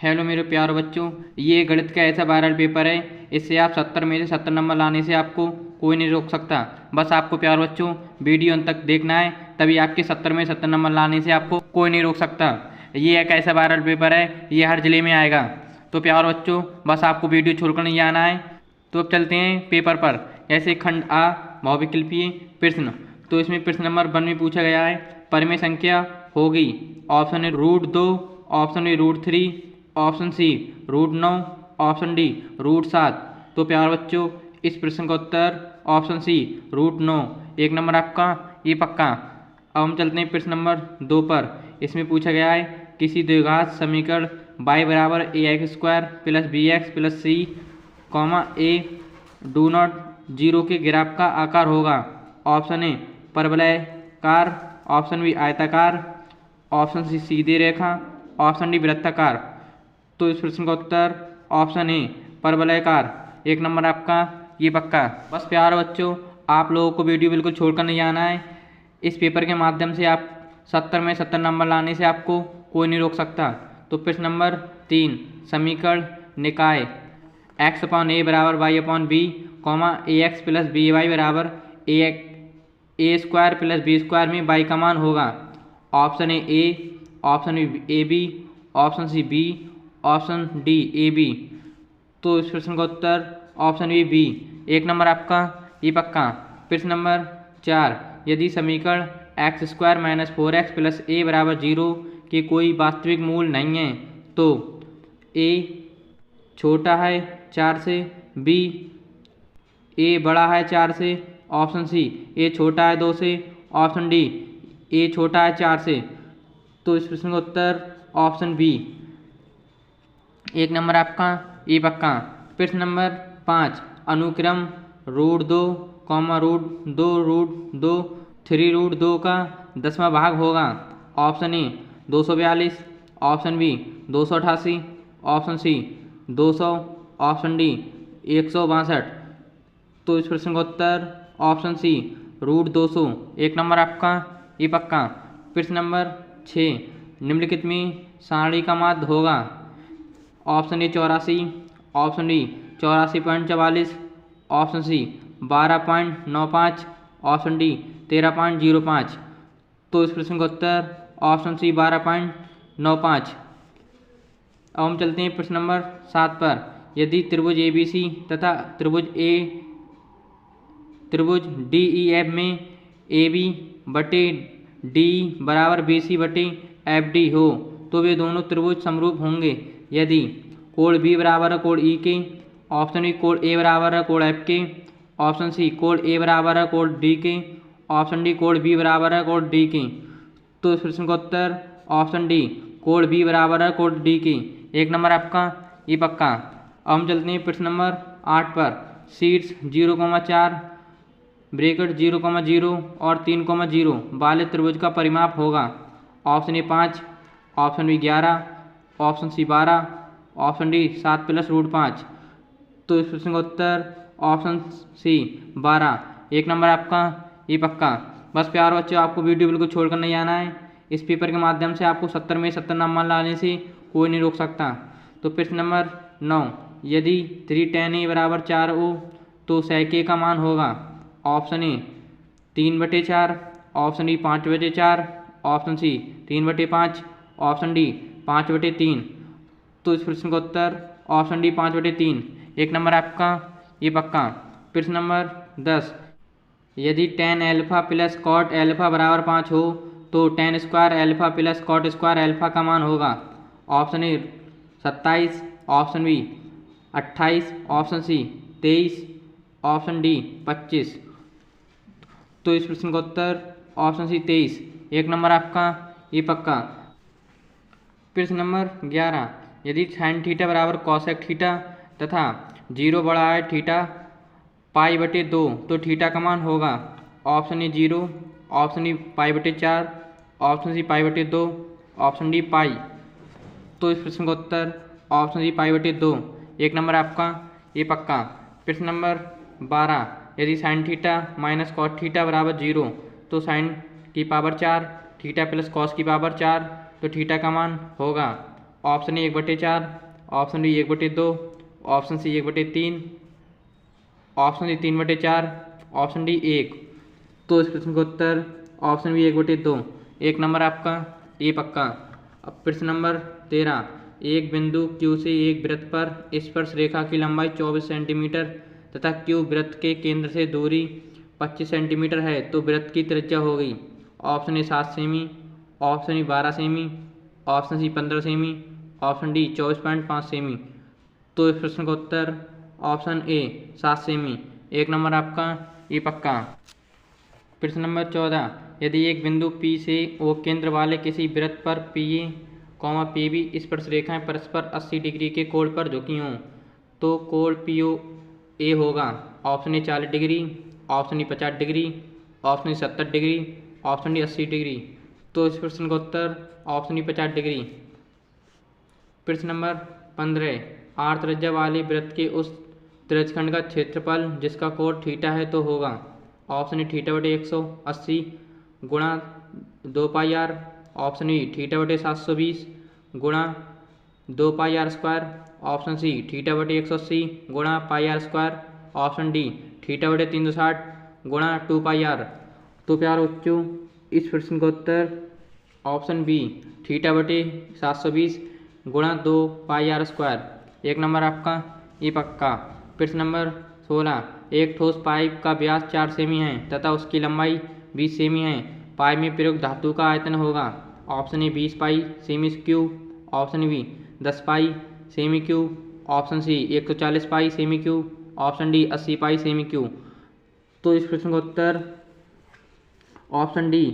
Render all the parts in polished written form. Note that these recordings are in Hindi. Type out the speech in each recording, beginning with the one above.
हेलो मेरे प्यारे बच्चों, ये गणित का ऐसा वायरल पेपर है, इससे आप 70 में से 70 नंबर लाने से आपको कोई नहीं रोक सकता। बस आपको प्यारे बच्चों वीडियो अंत तक देखना है, तभी आपके 70 में 70 नंबर लाने से आपको कोई नहीं रोक सकता। ये एक ऐसा वायरल पेपर है, ये हर जिले में आएगा। तो प्यारे बच्चों बस आपको वीडियो छोड़कर नहीं आना है। तो अब चलते हैं पेपर पर। ऐसे खंड आ बहुविकल्पीय प्रश्न। तो इसमें प्रश्न नंबर 1 में पूछा गया है परिमेय संख्या होगी। Option A √2, option A √3, option C √9, option D √7। तो प्यारे बच्चों इस प्रश्न का उत्तर ऑप्शन सी √9। 1 नंबर आपका ये पक्का। अब हम चलते हैं प्रश्न नंबर 2 पर। इसमें पूछा गया है किसी द्विघात समीकरण y बराबर ax² + bx + c, a do not 0 के ग्राफ का आकार होगा। ऑप्शन ए परवलयाकार, ऑप्शन बी आयताकार, ऑप्शन सी सीधी रेखा, ऑप्शन डी वृत्ताकार। तो इस प्रश्न का उत्तर ऑप्शन ए परवलयाकार। 1 नंबर आपका ये पक्का। बस प्यारे बच्चों आप लोगों को वीडियो बिल्कुल छोड़कर नहीं आना है। इस पेपर के माध्यम से आप 70 में 70 नंबर लाने से आपको कोई नहीं रोक सकता। तो प्रश्न नंबर 3 समीकरण निकाय x/a बराबर y/b, ax + by बराबर a² + b² में y का मान होगा। Option A, option A B, option C B, option D A B. तो इस प्रश्न का उत्तर ऑप्शन ए बी। 1 नंबर आपका ये पक्का। प्रश्न नंबर 4 यदि समीकरण x² - 4x + a बराबर 0 के कोई वास्तविक मूल नहीं है तो a छोटा है 4 से, b a बड़ा है 4 से, ऑप्शन सी a छोटा है 2 से, ऑप्शन डी a छोटा है 4 से। तो इस प्रश्न का उत्तर ऑप्शन बी। 1 नंबर आपका ये पक्का। प्रश्न नंबर 5 अनुक्रम √2, √2, √2, 3√2 का 10वां भाग होगा। Option A 242, option B 288, option C 200, option D 162। तो इस प्रश्न का उत्तर ऑप्शन सी √200। 1 नंबर आपका ये पक्का। प्रश्न नंबर 6 निम्नलिखित में सारणी का माध्य होगा। Option A 84, option D 84.44, option C 12.95, option D 13.05। तो इस प्रश्न का उत्तर ऑप्शन सी 12.95। अब हम चलते हैं प्रश्न नंबर 7 पर। यदि त्रिभुज ABC तथा त्रिभुज DEF में AB/D बराबर BC/FD हो तो वे दोनों त्रिभुज समरूप होंगे यदि कोण B बराबर है कोण E के, ऑप्शन बी कोण A बराबर है कोण F के, ऑप्शन सी कोण A बराबर है कोण D के, ऑप्शन डी कोण B बराबर है कोण D के। तो इस प्रश्न का उत्तर ऑप्शन डी कोण B बराबर है कोण D के। 1 नंबर आपका ये पक्का। अब हम चलते हैं प्रश्न नंबर 8 पर। शीर्ष 0,4 ब्रैकेट 0,0 और 3,0 वाले त्रिभुज का परिमाप होगा। Option A 5, option B 11, option C 12, option D 7 + √5। तो इस प्रश्न का उत्तर ऑप्शन सी 12। 1 नंबर आपका ये पक्का। बस प्यारे बच्चों आपको वीडियो बिल्कुल छोड़कर नहीं आना है। इस पेपर के माध्यम से आपको 70 में 70 नंबर लाने से कोई नहीं रोक सकता। तो प्रश्न नंबर 9 यदि 3tan a बराबर 4o तो sec a का मान होगा। Option A 3/4, option D 5/4, option C 3/5, option D 5/3। तो इस प्रश्न का उत्तर ऑप्शन डी 5/3। 1 नंबर आपका ये पक्का। प्रश्न नंबर 10 यदि tan α + cot α बराबर 5 हो तो tan² α + cot² α का मान होगा। Option A 27, option B 28, option C 23, option D 25। तो इस प्रश्न का उत्तर ऑप्शन सी 23। 1 नंबर आपका ये पक्का। प्रश्न नंबर 11 यदि sin θ बराबर cosec θ तथा 0 बड़ा है θ π/2 तो θ का मान होगा। Option A 0, option E π/4, option C π/2, option D π। तो इस प्रश्न का उत्तर ऑप्शन सी π/2। 1 नंबर आपका ये पक्का। प्रश्न नंबर 12 यदि sin θ - cot θ बराबर 0 तो sin की पावर 4 θ + cos की पावर 4 तो θ का मान होगा। Option A 1/4, option B 1/2, option C 1/3, option D 3/4, option D 1। तो इस प्रश्न का उत्तर ऑप्शन बी 1/2। एक नंबर आपका ये पक्का। अब प्रश्न नंबर 13, एक बिंदु Q से एक वृत्त पर स्पर्श रेखा की लंबाई 24 सेंटीमीटर तथा Q वृत्त के केंद्र से दूरी 25 सेंटीमीटर है तो वृत्त की त्रिज्या होगी ऑप्शन ए 7 सेमी, ऑप्शन ई 12 सेमी, ऑप्शन सी 15 सेमी, ऑप्शन डी 24.5 सेमी। तो इस प्रश्न का उत्तर ऑप्शन ए 7 सेमी। एक नंबर आपका ये पक्का। प्रश्न नंबर 14, यदि एक बिंदु P से O केंद्र वाले किसी वृत्त पर PA, PB स्पर्श रेखाएं परस्पर 80 डिग्री के कोण पर झुकी हों तो कोण POA होगा option A 40 degree, option D 50 degree, option D 70 degree, option D 80 degree. तो इस प्रश्न का उत्तर ऑप्शन डी 50 डिग्री। प्रश्न नंबर 15, आर त्रिज्या वाले वृत्त के उस त्रिज्यखंड का क्षेत्रफल जिसका कोण थीटा है तो होगा ऑप्शन ए θ/180 गुणा 2πr, ऑप्शन ई θ/720 गुणा 2πr², ऑप्शन सी θ/180 गुणा πr², ऑप्शन डी θ/360 गुणा 2πr। तो प्यारे बच्चों इस प्रश्न का उत्तर ऑप्शन बी θ/720 गुणा 2πr²। एक नंबर आपका ये पक्का। प्रश्न नंबर 16, एक ठोस पाइप का व्यास 4 सेमी है तथा उसकी लंबाई 20 सेमी है। पाइप में प्रयुक्त धातु का आयतन होगा ऑप्शन ए 20 पाई सेमी क्यूब, ऑप्शन बी 10 पाई सेमी क्यूब, ऑप्शन सी 140 पाई सेमी क्यूब, ऑप्शन डी 80 पाई सेमी क्यूब। तो इस प्रश्न का उत्तर ऑप्शन डी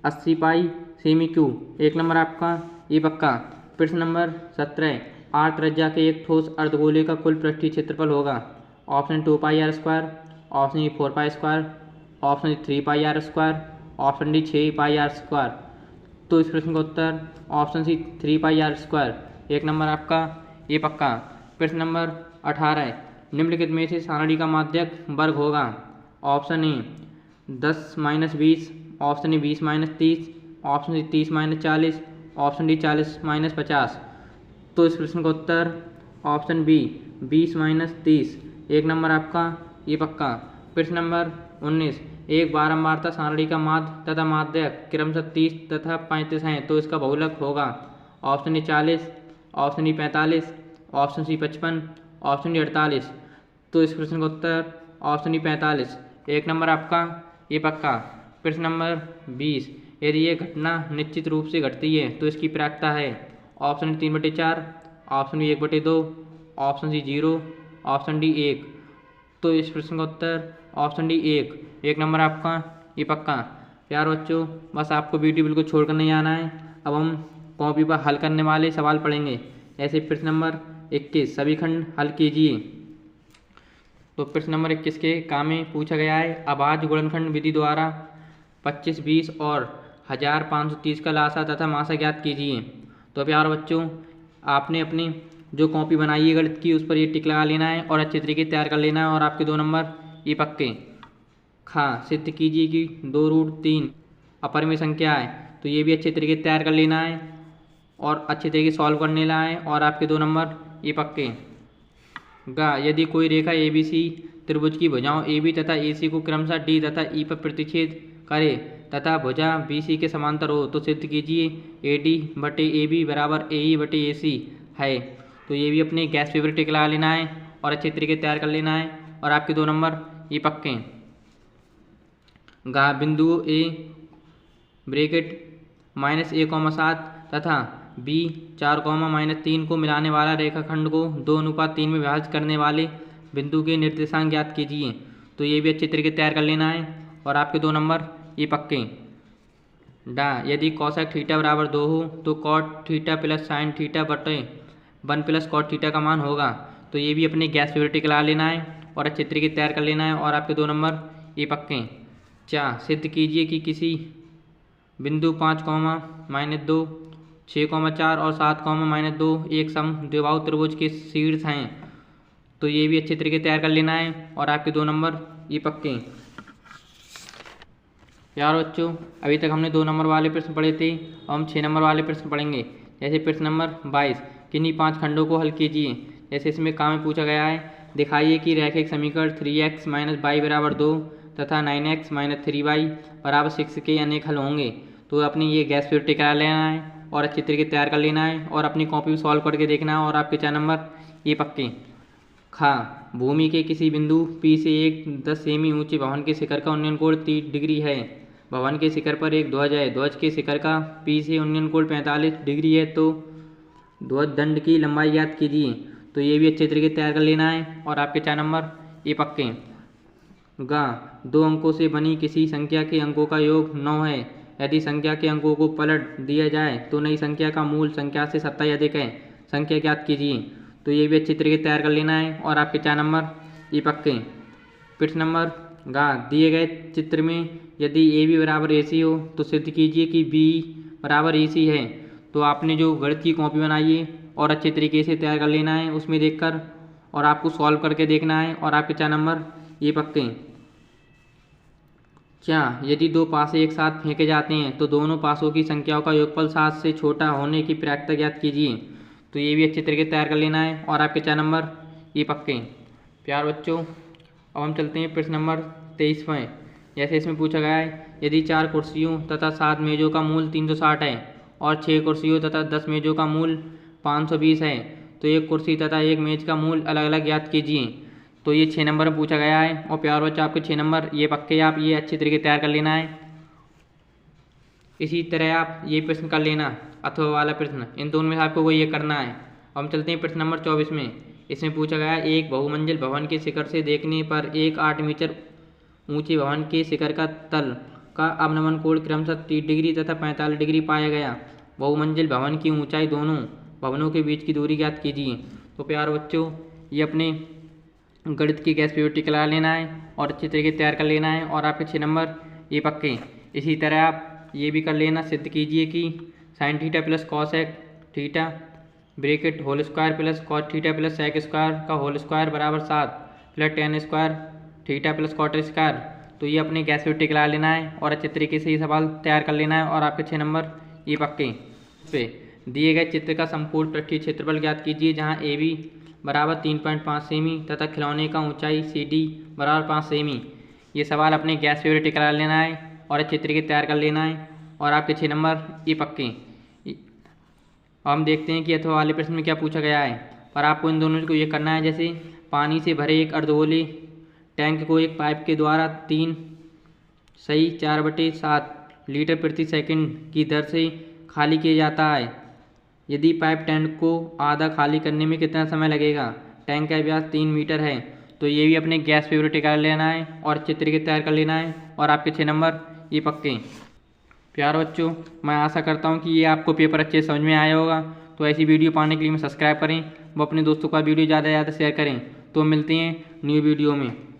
80 पाई सेमी क्यूब। एक नंबर आपका ये पक्का। प्रश्न नंबर 17, आर त्रिज्या के एक ठोस अर्धगोले का कुल पृष्ठीय क्षेत्रफल होगा option 2πr², option E 4π², option 3πr², option D 6πr²। तो इस प्रश्न का उत्तर ऑप्शन सी 3πr²। एक नंबर आपका ये पक्का। प्रश्न नंबर 18, निम्नलिखित में से सारणी का माध्यक वर्ग होगा option A 10-20, option A 20-30, option C 30-40, option D 40-50। तो इस प्रश्न का उत्तर ऑप्शन बी 20-30। एक नंबर आपका ये पक्का। प्रश्न नंबर 19, एक बारंबारता सारणी का माध्य तथा माध्यक क्रमशः 30 तथा 35 हैं तो इसका बहुलक होगा option A 40, option E 45, option C 55, option D 48। तो इस प्रश्न का उत्तर ऑप्शन ई 45। एक नंबर आपका ये पक्का। प्रश्न नंबर 20, यदि ये घटना निश्चित रूप से घटती है तो इसकी प्रायिकता है option 3/4, option B 1/2, option C 0, option D 1। तो इस प्रश्न का उत्तर ऑप्शन डी 1। एक नंबर आपका ये पक्का। प्यार बच्चों बस आपको वीडियो बिल्कुल छोड़कर नहीं आना है। अब हम कॉपी पर हल करने वाले सवाल पढ़ेंगे। ऐसे प्रश्न नंबर 21, सभी खंड हल कीजिए। तो प्रश्न नंबर 21 के काम में पूछा गया है अभाज्य गुणनखंड विधि द्वारा 25, 20 और 1530 का लासा तथा मासा ज्ञात कीजिए। तो प्यार बच्चों आपने अपनी जो कॉपी बनाई है गणित की उस पर ये टिक लगा लेना है और अच्छे तरीके तैयार कर लेना है और आपके 2 नंबर ये पक्के। सिद्ध कीजिए कि 2√3 अपर में संख्या है तो ये भी अच्छे तरीके तैयार कर लेना है और अच्छे तरीके सॉल्व कर लेना है और आपके 2 नंबर ये पक्के। यदि कोई रेखा ABC त्रिभुज की भुजाओं AB तथा AC को क्रमशः D तथा E पर प्रतिच्छेद करे तथा भुजा BC के समांतर हो तो सिद्ध कीजिए AD/AB बराबर AE/AC है। तो ये भी अपने गैस पेपर टिक लगा लेना है और अच्छे तरीके तैयार कर लेना है और आपके 2 नंबर ये पक्के। बिंदु A ब्रैकेट -a,7 तथा B 4, -3 को मिलाने वाला रेखाखंड को 2:3 में विभाजित करने वाले बिंदु के निर्देशांक ज्ञात कीजिए। तो ये भी अच्छे तरीके तैयार कर लेना है और आपके 2 नंबर ये पक्के। यदि cosec थीटा बराबर 2 हो तो cot theta plus sin theta बटे 1 प्लस cot थीटा का मान होगा। तो ये भी अपने गैस पेपर टिक लगा लेना है और अच्छे तरीके तैयार कर लेना है और आपके 2 नंबर ये पक्के। सिद्ध कीजिए कि किसी बिंदु 5, -2, 6, 4 और 7, -2 एक सम द्विबाहु त्रिभुज के शीर्ष हैं। तो ये भी अच्छे तरीके तैयार कर लेना है और आपके 2 नंबर ये पक्के। यार बच्चों अभी तक हमने 2 नंबर वाले प्रश्न पढ़े थे और हम 6 नंबर वाले प्रश्न पढ़ेंगे। जैसे प्रश्न नंबर 22, किन्हीं 5 खंडों को हल कीजिए। जैसे इसमें काम में पूछा गया है, दिखाइए कि रैखिक समीकरण 3x - y = 2 तथा 9x - 3y = 6 के अनेक हल होंगे। तो अपनी ये गैस प्योरिटी करा लेना है और अच्छी तरीके तैयार कर लेना है और अपनी कॉपी में सॉल्व करके देखना है। और आपके 4 नंबर ये पक्के। खा, भूमि के किसी बिंदु P से एक 10 सेमी ऊंचे भवन के शिखर का उन्नयन कोण 30 डिग्री है। भवन के शिखर पर एक ध्वज है। ध्वज के शिखर का P से उन्नयन कोण 45 डिग्री है। तो ध्वज दंड की लंबाई ज्ञात कीजिए। तो ये भी अच्छे तरीके तैयार कर लेना है और आपके 4 नंबर ये पक्के। गा, 2 अंकों से बनी किसी संख्या के अंकों का योग 9 है। यदि संख्या के अंकों को पलट दिया जाए तो नई संख्या का मूल संख्या से 27 अधिक है। संख्या ज्ञात कीजिए। तो ये भी अच्छी तरीके तैयार कर लेना है और आपके 4 नंबर ये पक्के। प्रश्न नंबर गा, दिए गए चित्र में यदि AB = AC हो तो सिद्ध कीजिए कि B = AC है। तो आपने जो गणित की कॉपी बनाई है और अच्छे तरीके से तैयार कर लेना है उसमें देखकर, और आपको सॉल्व करके देखना है और आपके 4 नंबर ये पक्के। क्या, यदि 2 पासे एक साथ फेंके जाते हैं तो दोनों पासों की संख्याओं का योगफल 7 से छोटा होने की प्रायिकता ज्ञात कीजिए। तो ये भी अच्छे तरीके तैयार कर लेना है और आपके 4 नंबर ये पक्के। प्यार बच्चों, अब हम चलते हैं प्रश्न नंबर 23 में। जैसे इसमें पूछा गया है, यदि 4 कुर्सियों तथा 7 मेज़ों का मूल 360 है और 6 कुर्सियों तथा 10 मेज़ों का मूल 520 है तो एक कुर्सी तथा एक मेज़ का मूल अलग अलग ज्ञात कीजिए। तो ये 6 नंबर में पूछा गया है और प्यार बच्चों आपके 6 नंबर ये पक्के। आप ये अच्छी तरीके तैयार कर लेना है। इसी तरह आप ये प्रश्न कर लेना, अथवा वाला प्रश्न, इन दोनों में आपको वो ये करना है। हम चलते हैं प्रश्न नंबर 24 में। इसमें पूछा गया है, एक बहुमंजिल भवन के शिखर से देखने पर एक 8 मीटर ऊंचे भवन के शिखर का तल का अवनमन कोण क्रमशः 30 डिग्री तथा 45 डिग्री पाया गया। बहुमंजिल भवन की ऊंचाई दोनों भवनों के बीच की दूरी ज्ञात कीजिए। तो प्यार बच्चों, ये अपने गणित की गैस प्योरिटी करा लेना है और अच्छे तरीके तैयार कर लेना है और आपके 6 नंबर ये पक्के। इसी तरह आप ये भी कर लेना, सिद्ध कीजिए कि sin theta plus cosec theta bracket whole square plus cot theta plus sec square का whole square = 7 plus tan square theta plus cot square. तो ये अपने गैस प्योरिटी करा लेना है और अच्छे तरीके से ये सवाल तैयार कर लेना है और आपके 6 नंबर ये पक्के। पे दिए गए चित्र का संपूर्ण पृष्ठीय क्षेत्रफल ज्ञात कीजिए, जहाँ AB = 3.5 सेमी तथा खिलौने का ऊंचाई CD = 5 सेमी। ये सवाल अपने गैस प्योरिटी करा लेना है और अच्छे तरीके तैयार कर लेना है और आपके 6 नंबर ये पक्के। हम देखते हैं कि अथवा वाले प्रश्न में क्या पूछा गया है, पर आपको इन दोनों को ये करना है। जैसे पानी से भरे एक अर्धगोले टैंक को एक पाइप के द्वारा 3/4 लीटर प्रति सेकंड की दर से खाली किया जाता है। यदि पाइप टैंक को आधा खाली करने में कितना समय लगेगा? टैंक का व्यास 3 मीटर है। तो ये भी अपने गैस प्योरिटी कर लेना है और अच्छे तरीके तैयार कर लेना है और आपके 6 नंबर ये पक्के। प्यार बच्चों, मैं आशा करता हूँ कि ये आपको पेपर अच्छे समझ में आया होगा। तो ऐसी वीडियो पाने के लिए सब्सक्राइब करें, वो अपने दोस्तों का वीडियो ज़्यादा से ज़्यादा शेयर करें। तो मिलते हैं न्यू वीडियो में।